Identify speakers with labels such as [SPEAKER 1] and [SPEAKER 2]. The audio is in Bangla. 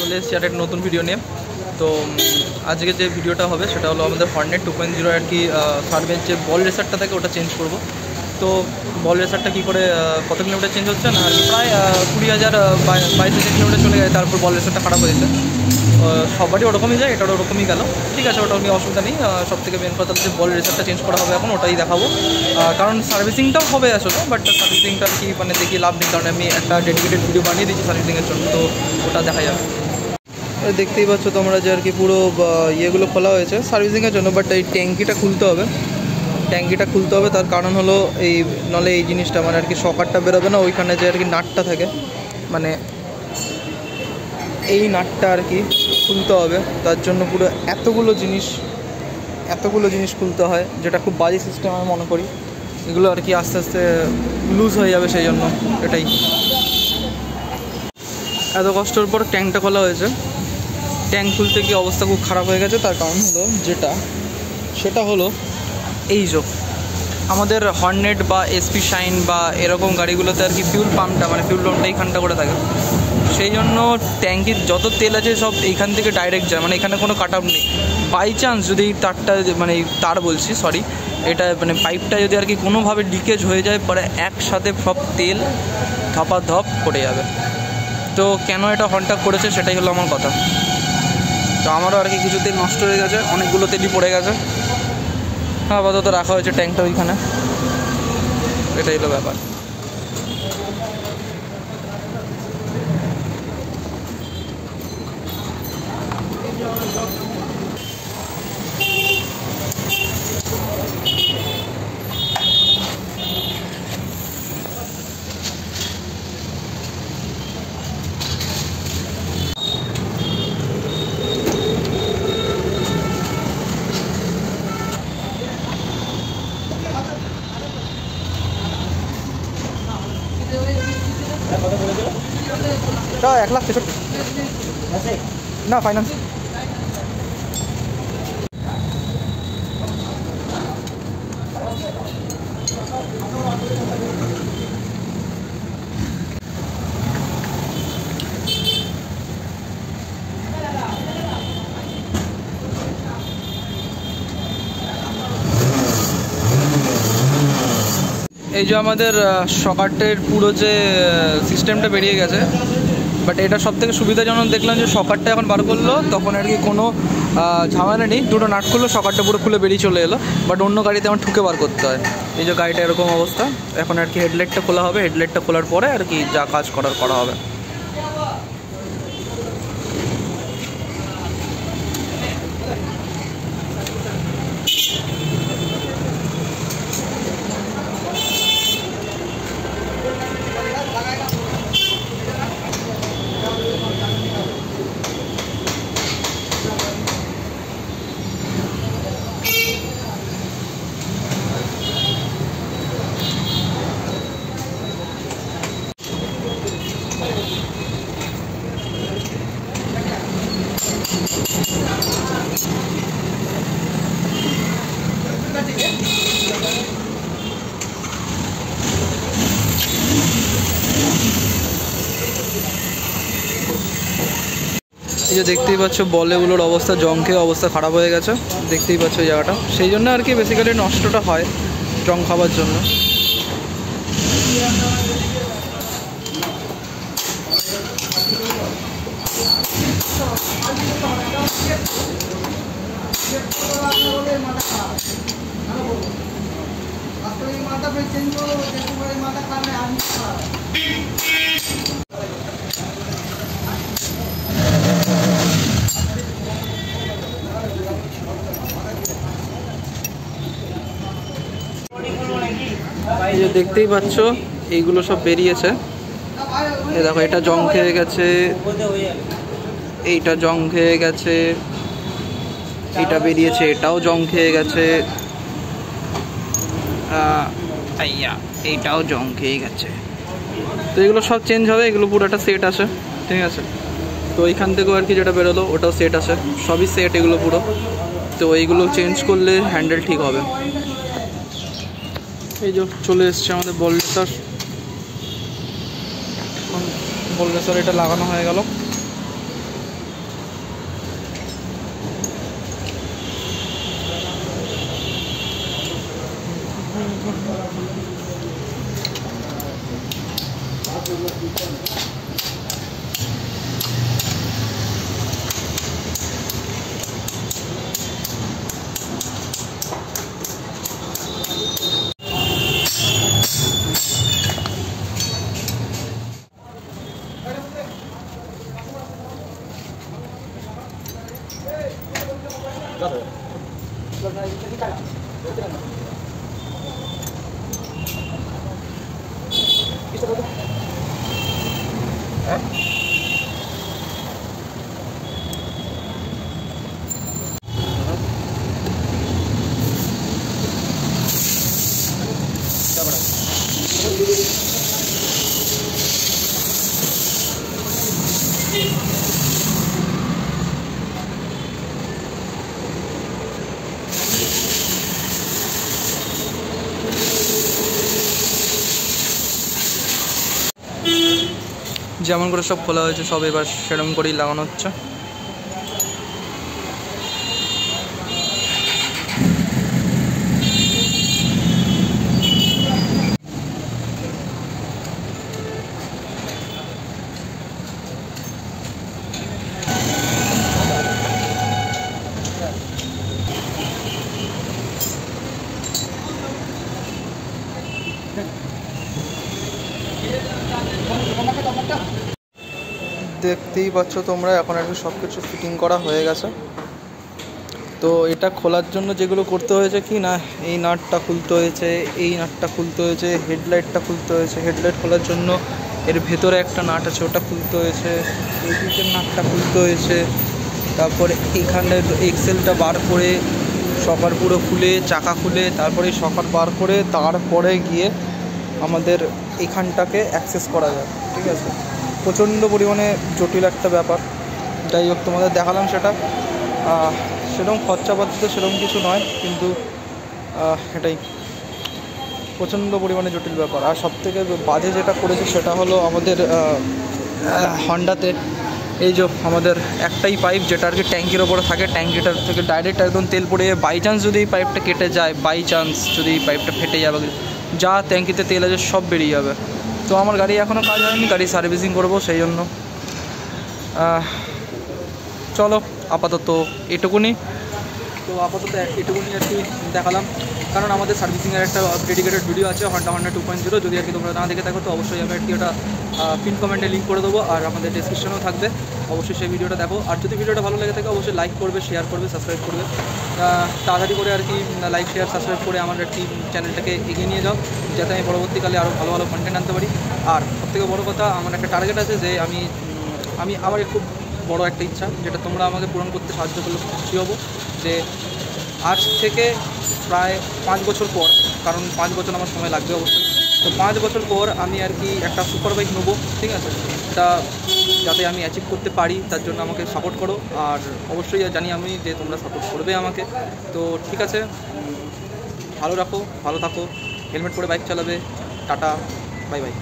[SPEAKER 1] চলে এসেছি আর একটা নতুন ভিডিও নিয়ে। তো আজকে যে ভিডিওটা হবে সেটা হলো আমাদের হর্নেট 2.0 আর কি সার্ভের যে বল রেসারটা থাকে ওটা চেঞ্জ করব। তো বল রেসারটা কী করে কত কিলোমিটার চেঞ্জ হচ্ছে না, প্রায় 20,000-22,000 কিলোমিটার চলে যায়, তারপর বল রেসারটা খারাপ হয়েছে। সবারই ওরকমই যায়, এটারও ওরকমই গেল। ঠিক আছে, ওটা নিয়ে অসুবিধা নেই। সব থেকে মেন কথা হচ্ছে বল রেসারটা চেঞ্জ করা হবে এখন, ওটাই দেখাবো। কারণ সার্ভিসিংটাও হবে আসলে, বাট সার্ভিসিংটা আর কি মানে দেখি লাভ নেই, কারণ আমি একটা ডেডিকেটেড ভিডিও বানিয়ে দিচ্ছি সার্ভিসিংয়ের জন্য, তো ওটা দেখা যাবে। দেখতেই পাচ্ছ তোমরা যে আর কি পুরো ইয়েগুলো খোলা হয়েছে সার্ভিসিংয়ের জন্য, বাট এই ট্যাঙ্কিটা খুলতে হবে। তার কারণ হলো নলে এই জিনিসটা মানে আর কি সকারটা বেরোবে না, ওইখানে যে আর কি নাটটা থাকে, মানে এই নাটটা আর কি খুলতে হবে। তার জন্য পুরো এতগুলো জিনিস খুলতে হয়, যেটা খুব বাজে সিস্টেম আমি মনে করি। এগুলো আর কি আস্তে আস্তে লুজ হয়ে যাবে, সেই জন্য এটাই এত কষ্টের পর ট্যাঙ্কটা খোলা হয়েছে। ট্যাঙ্ক খুলতে গিয়ে অবস্থা খুব খারাপ হয়ে গেছে। তার কারণ হলো সেটা হলো এই যে আমাদের হর্নেট বা এসপি শাইন বা এরকম গাড়িগুলোতে আর কি ফিউল পাম্পটা মানে ফিউল পাম্পটা এইখানটা করে থাকে, সেই জন্য ট্যাঙ্কির যত তেল আছে সব এইখান থেকে ডাইরেক্ট যায়, মানে এখানে কোনো কাট আপ নেই। বাই চান্স যদি এই তারটা মানে এটা মানে পাইপটা যদি আর কি কোনোভাবে লিকেজ হয়ে যায়, পরে একসাথে সব তেল ধপাধপ পড়ে যাবে। তো কেন এটা হর্নটা করেছে সেটাই হলো আমার কথা। তো আমারও আর কি কিছু তেল নষ্ট হয়ে গেছে, অনেকগুলো তেলই পড়ে গেছে। হ্যাঁ, আপাতত রাখা হয়েছে ট্যাঙ্কটা ওইখানে, এটাই হলো ব্যাপার। তা 1,63,000 না ফাইন্যান্স। এই যে আমাদের সকারটের পুরো যে সিস্টেমটা বেরিয়ে গেছে, বাট এটা সব থেকে সুবিধাজনক দেখলাম যে সকারটা এখন বার করলো তখন আর কি কোনো ঝামেলা নেই, দুটো নাট খুললো, সকারটা পুরো খুলে বেরিয়ে চলে এলো। বাট অন্য গাড়িতে আমার ঠুকে বার করতে হয়। এই যে গাড়িটা এরকম অবস্থা, এখন আর কি হেডলাইটটা খোলা হবে, হেডলাইটটা খোলার পরে আর কি যা কাজ করা হবে। এই যে দেখতেই পাচ্ছ বলেগুলোর অবস্থা জং খেয়ে অবস্থা খারাপ হয়ে গেছে, দেখতেই পাচ্ছ এই জায়গাটা, সেই জন্য আর কি বেসিক্যালি নষ্টটা হয় জং খাবার জন্য। এই যে দেখতেই পাচ্ছ এইগুলো সব বেরিয়েছে, এই দেখো এটা জং খেয়ে গেছে, এইটা জং খেয়ে গেছে, এটা বেরিয়েছে, এটাও জং খেয়ে গেছে, এইটাও জং খেয়ে গেছে। তো এগুলো সব চেঞ্জ হবে, এগুলো পুরো একটা সেট আছে, ঠিক আছে। তো এইখান থেকেও আর কি যেটা বেরোলো ওটাও সেট আছে, সবই সেট এগুলো পুরো। তো এইগুলো চেঞ্জ করলে হ্যান্ডেল ঠিক হবে। এই যে চলে এসছে আমাদের বল রেসার, বল রেসার এটা লাগানো হয়ে গেল। যেমন করে সব খোলা হয়েছে সব এবার সেরকম করেই লাগানো হচ্ছে। দেখতেই পাচ্ছ তোমরা এখন আর কি সব কিছু ফিটিং করা হয়ে গেছে। তো এটা খোলার জন্য যেগুলো করতে হয়েছে কি না, এই নাটটা খুলতে হয়েছে, এই নাটটা খুলতে হয়েছে, হেডলাইটটা খুলতে হয়েছে, হেডলাইট খোলার জন্য এর ভেতরে একটা নাট আছে ওটা খুলতে হয়েছে, এই পিছের নাটটা খুলতে হয়েছে, তারপরে এইখানের এক্সেলটা বার করে শকার পুরো খুলে চাকা খুলে তারপরে শকার বার করে তারপরে গিয়ে আমাদের এখানটাকে অ্যাক্সেস করা যায়। ঠিক আছে, প্রচণ্ড পরিমাণে জটিল একটা ব্যাপার। যাই হোক তোমাদের দেখালাম সেটা। সেরকম খরচাপাতি তো সেরকম কিছু নয়, কিন্তু এটাই প্রচণ্ড পরিমাণে জটিল ব্যাপার। আর সবথেকে বাজে যেটা করেছে সেটা হলো আমাদের হন্ডাতে এই যে আমাদের একটাই পাইপ যেটা আর কি ট্যাঙ্কির ওপরে থাকে, ট্যাঙ্কিটার থেকে ডাইরেক্ট একদম তেল পড়ে বাই চান্স যদি এই পাইপটা কেটে যায়, বাই চান্স যদি এই পাইপটা ফেটে যাবে, যা ট্যাঙ্কিতে তেল আছে সব বেরিয়ে যাবে। তো আমার গাড়ি এখনও কাজ হয়নি, গাড়ি সার্ভিসিং করবো, সেই জন্য চলো আপাতত এটুকুনি। তো আপাতত এটুকুনি আর কি দেখালাম, কারণ আমাদের সার্ভিসিংয়ের একটা ডেডিকেটেড ভিডিও আছে হন্ডা 2.0, যদি আর কি তোমরা না দেখে থাকো তো অবশ্যই আমি আর কি ওটা পিন কমেন্টে লিঙ্ক করে দেবো, আর আমাদের ডেসক্রিপশনেও থাকবে, অবশ্যই সেই ভিডিওটা দেখো। আর যদি ভিডিওটা ভালো লেগে থাকে অবশ্যই লাইক করবে, শেয়ার করবে, সাবস্ক্রাইব করবে, তাড়াতাড়ি করে আর কি লাইক শেয়ার সাবস্ক্রাইব করে আমার আর কি চ্যানেলটাকে এগিয়ে নিয়ে যাও, যাতে আমি পরবর্তীকালে আরও ভালো ভালো কন্টেন্ট আনতে পারি। আর সবথেকে বড়ো কথা, আমার একটা টার্গেট আছে যে আমি আমার খুব বড় একটা ইচ্ছা, যেটা তোমরা আমাকে পূরণ করতে সাহায্য করলে খুশি হব, যে আজ থেকে প্রায় 5 বছর পর, কারণ 5 বছর আমার সময় লাগবে অবশ্যই, তো 5 বছর পর আমি আর কি একটা সুপার বাইক নেবো। ঠিক আছে, এটা যাতে আমি অ্যাচিভ করতে পারি তার জন্য আমাকে সাপোর্ট করো, আর অবশ্যই জানি আমি যে তোমরা সাপোর্ট করবে আমাকে। তো ঠিক আছে, ভালো থাকো, হেলমেট পরে বাইক চালাবে, টাটা, বাই বাই।